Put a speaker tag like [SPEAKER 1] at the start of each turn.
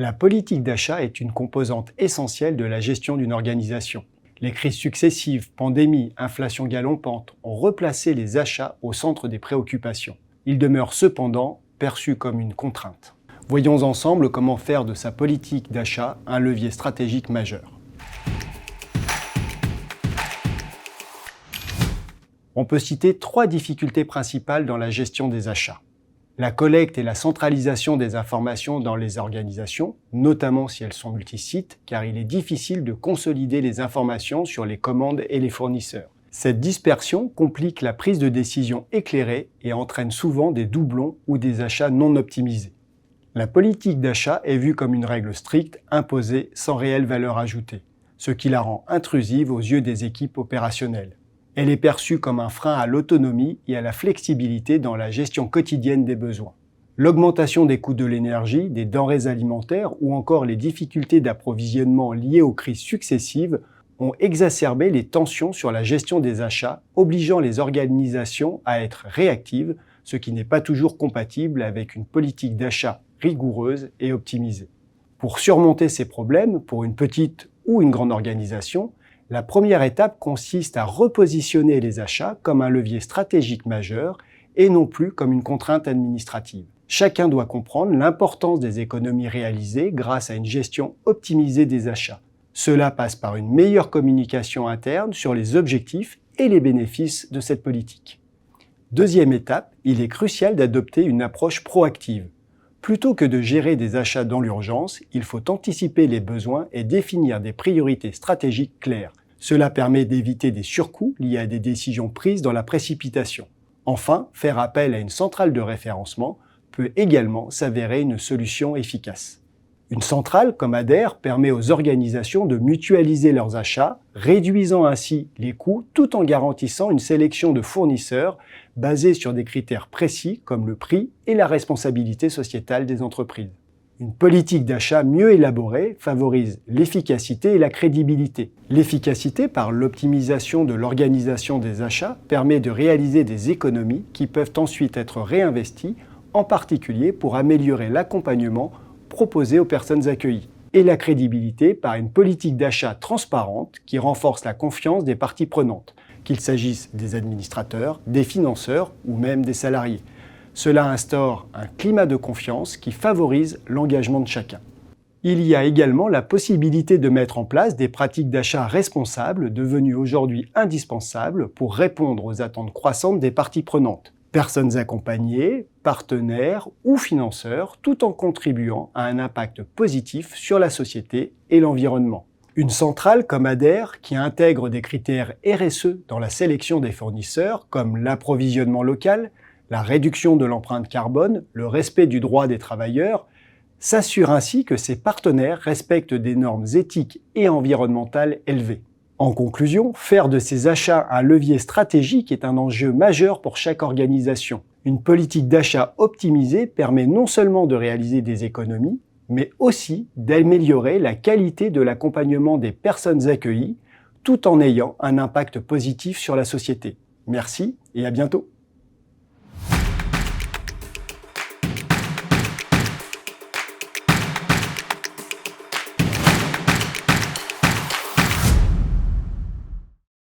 [SPEAKER 1] La politique d'achat est une composante essentielle de la gestion d'une organisation. Les crises successives, pandémies, inflation galopante, ont replacé les achats au centre des préoccupations. Ils demeurent cependant perçus comme une contrainte. Voyons ensemble comment faire de sa politique d'achat un levier stratégique majeur. On peut citer 3 difficultés principales dans la gestion des achats. La collecte et la centralisation des informations dans les organisations, notamment si elles sont multisites, car il est difficile de consolider les informations sur les commandes et les fournisseurs. Cette dispersion complique la prise de décision éclairée et entraîne souvent des doublons ou des achats non optimisés. La politique d'achat est vue comme une règle stricte, imposée sans réelle valeur ajoutée, ce qui la rend intrusive aux yeux des équipes opérationnelles. Elle est perçue comme un frein à l'autonomie et à la flexibilité dans la gestion quotidienne des besoins. L'augmentation des coûts de l'énergie, des denrées alimentaires ou encore les difficultés d'approvisionnement liées aux crises successives ont exacerbé les tensions sur la gestion des achats, obligeant les organisations à être réactives, ce qui n'est pas toujours compatible avec une politique d'achat rigoureuse et optimisée. Pour surmonter ces problèmes, pour une petite ou une grande organisation, la première étape consiste à repositionner les achats comme un levier stratégique majeur et non plus comme une contrainte administrative. Chacun doit comprendre l'importance des économies réalisées grâce à une gestion optimisée des achats. Cela passe par une meilleure communication interne sur les objectifs et les bénéfices de cette politique. Deuxième étape, il est crucial d'adopter une approche proactive. Plutôt que de gérer des achats dans l'urgence, il faut anticiper les besoins et définir des priorités stratégiques claires. Cela permet d'éviter des surcoûts liés à des décisions prises dans la précipitation. Enfin, faire appel à une centrale de référencement peut également s'avérer une solution efficace. Une centrale comme ADER permet aux organisations de mutualiser leurs achats, réduisant ainsi les coûts tout en garantissant une sélection de fournisseurs basée sur des critères précis comme le prix et la responsabilité sociétale des entreprises. Une politique d'achat mieux élaborée favorise l'efficacité et la crédibilité. L'efficacité par l'optimisation de l'organisation des achats permet de réaliser des économies qui peuvent ensuite être réinvesties, en particulier pour améliorer l'accompagnement proposé aux personnes accueillies. Et la crédibilité par une politique d'achat transparente qui renforce la confiance des parties prenantes, qu'il s'agisse des administrateurs, des financeurs ou même des salariés. Cela instaure un climat de confiance qui favorise l'engagement de chacun. Il y a également la possibilité de mettre en place des pratiques d'achat responsables devenues aujourd'hui indispensables pour répondre aux attentes croissantes des parties prenantes. Personnes accompagnées, partenaires ou financeurs, tout en contribuant à un impact positif sur la société et l'environnement. Une centrale comme ADER, qui intègre des critères RSE dans la sélection des fournisseurs, comme l'approvisionnement local, la réduction de l'empreinte carbone, le respect du droit des travailleurs, s'assure ainsi que ses partenaires respectent des normes éthiques et environnementales élevées. En conclusion, faire de ces achats un levier stratégique est un enjeu majeur pour chaque organisation. Une politique d'achat optimisée permet non seulement de réaliser des économies, mais aussi d'améliorer la qualité de l'accompagnement des personnes accueillies, tout en ayant un impact positif sur la société. Merci et à bientôt.